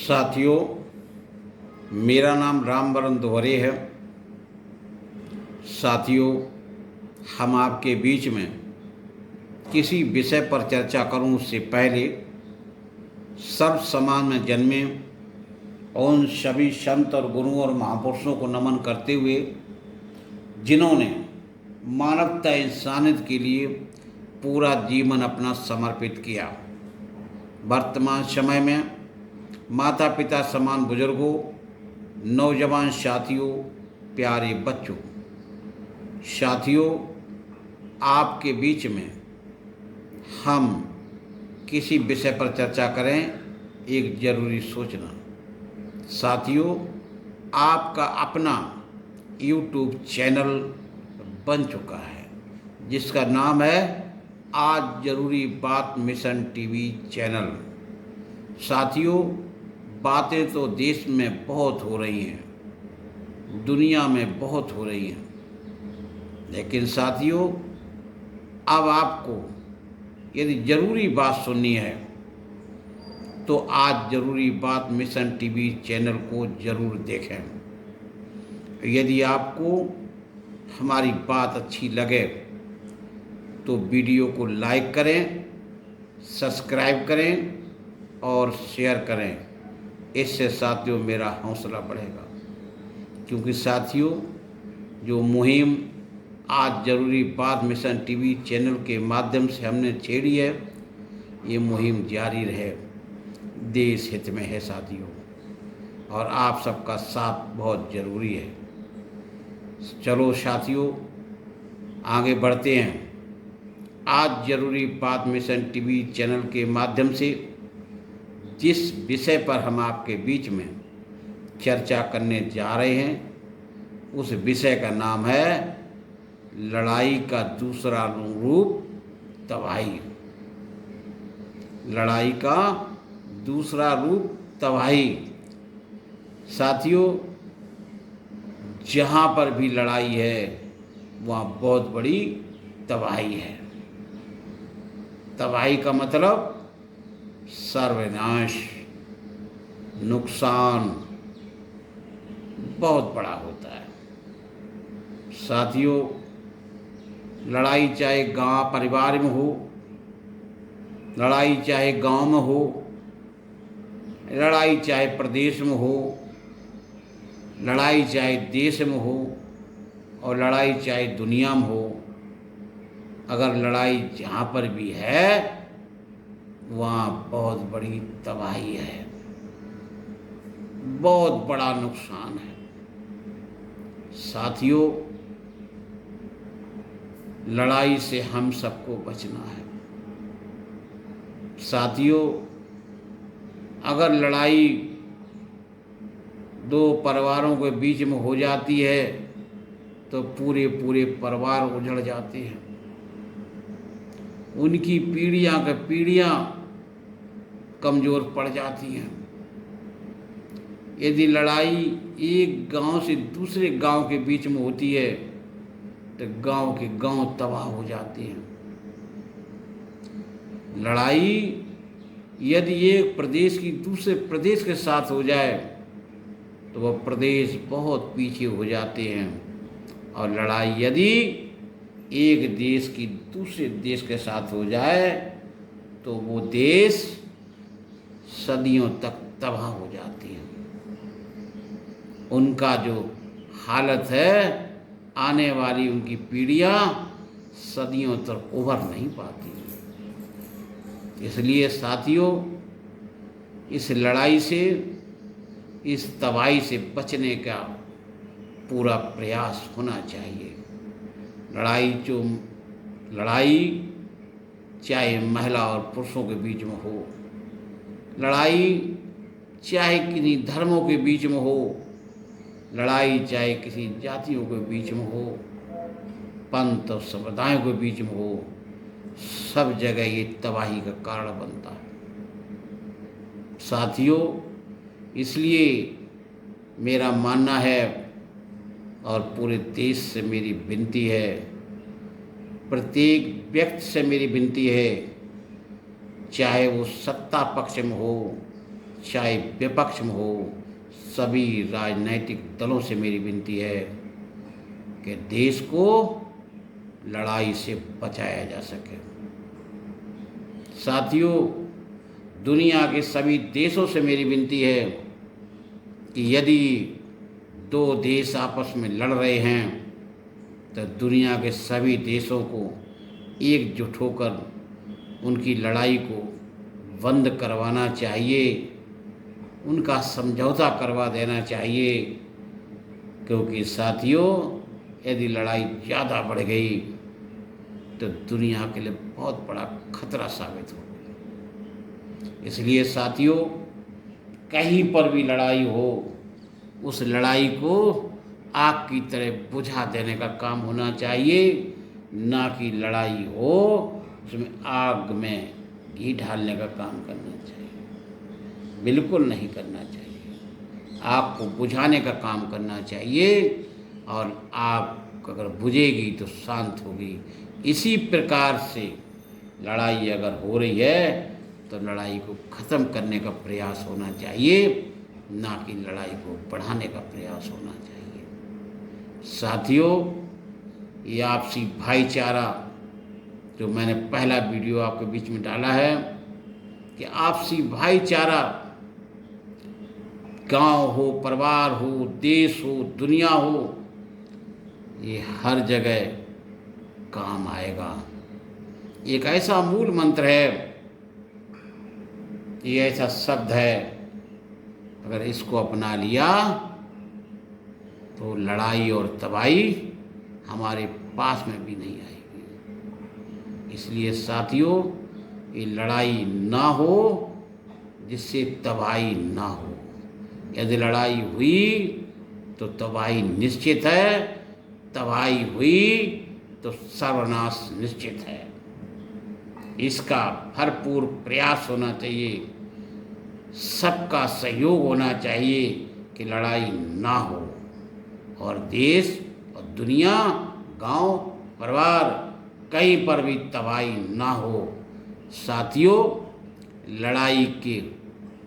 साथियों, मेरा नाम रामवरण दोहरे है। साथियों, हम आपके बीच में किसी विषय पर चर्चा करूं उससे पहले सर्व समाज में जन्मे उन सभी संत और गुरुओं और महापुरुषों को नमन करते हुए जिन्होंने मानवता इंसानियत के लिए पूरा जीवन अपना समर्पित किया। वर्तमान समय में माता पिता समान बुजुर्गों, नौजवान साथियों, प्यारे बच्चों, साथियों, आपके बीच में हम किसी विषय पर चर्चा करें, एक ज़रूरी सूचना। साथियों, आपका अपना YouTube चैनल बन चुका है जिसका नाम है आज ज़रूरी बात मिशन टीवी चैनल। साथियों, बातें तो देश में बहुत हो रही हैं, दुनिया में बहुत हो रही हैं, लेकिन साथियों, अब आपको यदि ज़रूरी बात सुननी है तो आज ज़रूरी बात मिशन टीवी चैनल को ज़रूर देखें। यदि आपको हमारी बात अच्छी लगे तो वीडियो को लाइक करें, सब्सक्राइब करें और शेयर करें। इससे साथियों मेरा हौसला बढ़ेगा, क्योंकि साथियों, जो मुहिम आज ज़रूरी बात मिशन टीवी चैनल के माध्यम से हमने छेड़ी है, ये मुहिम जारी रहे, देश हित में है साथियों, और आप सबका साथ बहुत ज़रूरी है। चलो साथियों, आगे बढ़ते हैं। आज ज़रूरी बात मिशन टीवी चैनल के माध्यम से जिस विषय पर हम आपके बीच में चर्चा करने जा रहे हैं, उस विषय का नाम है लड़ाई का दूसरा रूप, तबाही। लड़ाई का दूसरा रूप, तबाही। साथियों, जहाँ पर भी लड़ाई है वहाँ बहुत बड़ी तबाही है। तबाही का मतलब सर्वनाश, नुकसान बहुत बड़ा होता है। साथियों, लड़ाई चाहे गांव परिवार में हो, लड़ाई चाहे गांव में हो, लड़ाई चाहे प्रदेश में हो, लड़ाई चाहे देश में हो, और लड़ाई चाहे दुनिया में हो, अगर लड़ाई जहाँ पर भी है वहाँ बहुत बड़ी तबाही है, बहुत बड़ा नुकसान है। साथियों, लड़ाई से हम सबको बचना है। साथियों, अगर लड़ाई दो परिवारों के बीच में हो जाती है तो पूरे पूरे परिवार उजड़ जाते हैं, उनकी पीढ़ियां के पीढ़ियां कमज़ोर पड़ जाती हैं। यदि लड़ाई एक गांव से दूसरे गांव के बीच में होती है तो गांव के गांव तबाह हो जाते हैं। लड़ाई यदि एक प्रदेश की दूसरे प्रदेश के साथ हो जाए तो वह प्रदेश बहुत पीछे हो जाते हैं, और लड़ाई यदि एक देश की दूसरे देश के साथ हो जाए तो वो देश सदियों तक तबाह हो जाती है। उनका जो हालत है, आने वाली उनकी पीढ़ियां सदियों तक उभर नहीं पाती। इसलिए साथियों, इस लड़ाई से, इस तबाही से बचने का पूरा प्रयास होना चाहिए। लड़ाई चाहे महिला और पुरुषों के बीच में हो, लड़ाई चाहे किसी धर्मों के बीच में हो, लड़ाई चाहे किसी जातियों के बीच में हो, पंथ और संप्रदायों के बीच में हो, सब जगह ये तबाही का कारण बनता है। साथियों, इसलिए मेरा मानना है और पूरे देश से मेरी विनती है, प्रत्येक व्यक्ति से मेरी विनती है, चाहे वो सत्ता पक्ष में हो, चाहे विपक्ष में हो, सभी राजनैतिक दलों से मेरी विनती है कि देश को लड़ाई से बचाया जा सके। साथियों, दुनिया के सभी देशों से मेरी विनती है कि यदि दो देश आपस में लड़ रहे हैं तो दुनिया के सभी देशों को एकजुट होकर उनकी लड़ाई को बंद करवाना चाहिए, उनका समझौता करवा देना चाहिए। क्योंकि साथियों, यदि लड़ाई ज़्यादा बढ़ गई तो दुनिया के लिए बहुत बड़ा खतरा साबित होगा। इसलिए साथियों, कहीं पर भी लड़ाई हो, उस लड़ाई को आग की तरह बुझा देने का काम होना चाहिए, ना कि लड़ाई हो उसमें आग में घी डालने का काम करना चाहिए। बिल्कुल नहीं करना चाहिए। आग को बुझाने का काम करना चाहिए, और आग अगर बुझेगी तो शांत होगी। इसी प्रकार से लड़ाई अगर हो रही है तो लड़ाई को ख़त्म करने का प्रयास होना चाहिए, ना कि लड़ाई को बढ़ाने का प्रयास होना चाहिए। साथियों, ये आपसी भाईचारा जो मैंने पहला वीडियो आपके बीच में डाला है कि आपसी भाईचारा गांव हो, परिवार हो, देश हो, दुनिया हो, ये हर जगह काम आएगा। एक ऐसा मूल मंत्र है, ये ऐसा शब्द है, अगर इसको अपना लिया तो लड़ाई और तबाही हमारे पास में भी नहीं आएगी। इसलिए साथियों, ये लड़ाई ना हो जिससे तबाही ना हो। यदि लड़ाई हुई तो तबाही निश्चित है, तबाही हुई तो सर्वनाश निश्चित है। इसका भरपूर प्रयास होना चाहिए, सबका सहयोग होना चाहिए कि लड़ाई ना हो, और देश और दुनिया, गांव, परिवार, कहीं पर भी तबाही ना हो। साथियों, लड़ाई के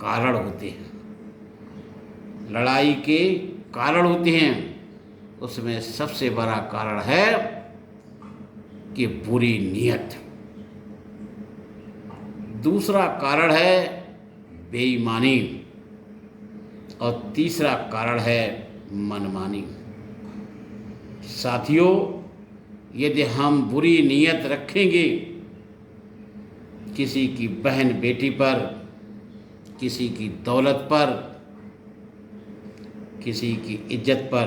कारण होते हैं, लड़ाई के कारण होते हैं, उसमें सबसे बड़ा कारण है कि बुरी नीयत। दूसरा कारण है बेईमानी, और तीसरा कारण है मनमानी। साथियों, यदि हम बुरी नीयत रखेंगे किसी की बहन बेटी पर, किसी की दौलत पर, किसी की इज्जत पर,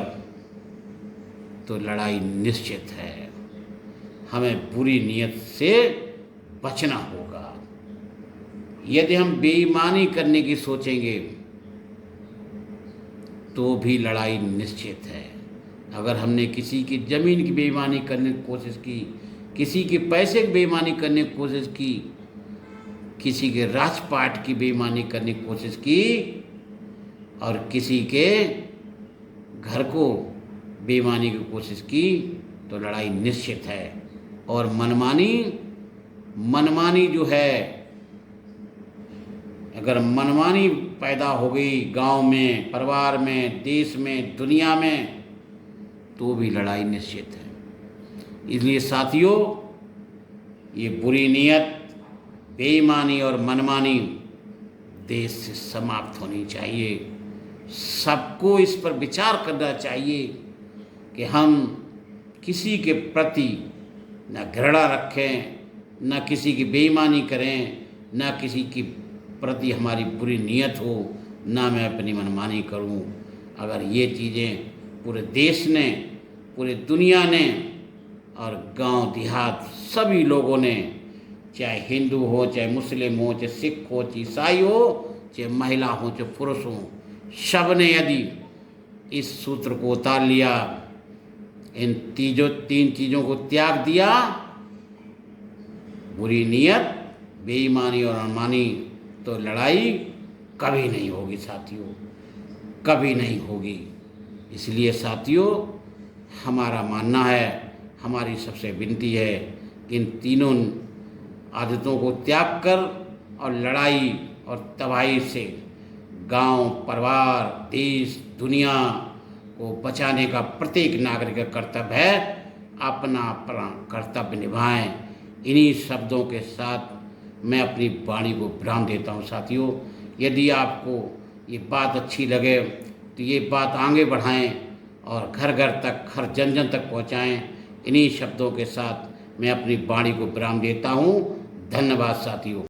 तो लड़ाई निश्चित है। हमें बुरी नीयत से बचना होगा। यदि हम बेईमानी करने की सोचेंगे तो भी लड़ाई निश्चित है। अगर हमने किसी की ज़मीन की बेईमानी करने की कोशिश की, किसी के पैसे की बेईमानी करने की कोशिश की, किसी के राजपाट की बेईमानी करने की कोशिश की, और किसी के घर को बेईमानी की कोशिश की, तो लड़ाई निश्चित है। और मनमानी जो है, अगर मनमानी पैदा हो गई गांव में, परिवार में, देश में, दुनिया में, तो भी लड़ाई निश्चित है। इसलिए साथियों, ये बुरी नीयत, बेईमानी और मनमानी देश से समाप्त होनी चाहिए। सबको इस पर विचार करना चाहिए कि हम किसी के प्रति न घृणा रखें, न किसी की बेईमानी करें, न किसी की प्रति हमारी बुरी नीयत हो, ना मैं अपनी मनमानी करूं। अगर ये चीज़ें पूरे देश ने, पूरे दुनिया ने, और गांव देहात सभी लोगों ने, चाहे हिंदू हो, चाहे मुस्लिम हो, चाहे सिख हो, चाहे ईसाई हो, चाहे महिला हो, चाहे पुरुष हो, सब ने यदि इस सूत्र को उतार लिया, इन तीन चीज़ों को त्याग दिया, बुरी नीयत, बेईमानी और अनमानी, तो लड़ाई कभी नहीं होगी साथियों, कभी नहीं होगी। इसलिए साथियों, हमारा मानना है, हमारी सबसे विनती है, इन तीनों आदतों को त्याग कर और लड़ाई और तबाही से गांव, परिवार, देश, दुनिया को बचाने का प्रत्येक नागरिक का कर्तव्य है। अपना अपना कर्तव्य निभाएं। इन्हीं शब्दों के साथ मैं अपनी वाणी को विराम देता हूँ। साथियों, यदि आपको ये बात अच्छी लगे तो ये बात आगे बढ़ाएं और घर घर तक, हर जन जन तक पहुँचाएं। इन्हीं शब्दों के साथ मैं अपनी वाणी को विराम देता हूँ। धन्यवाद साथियों।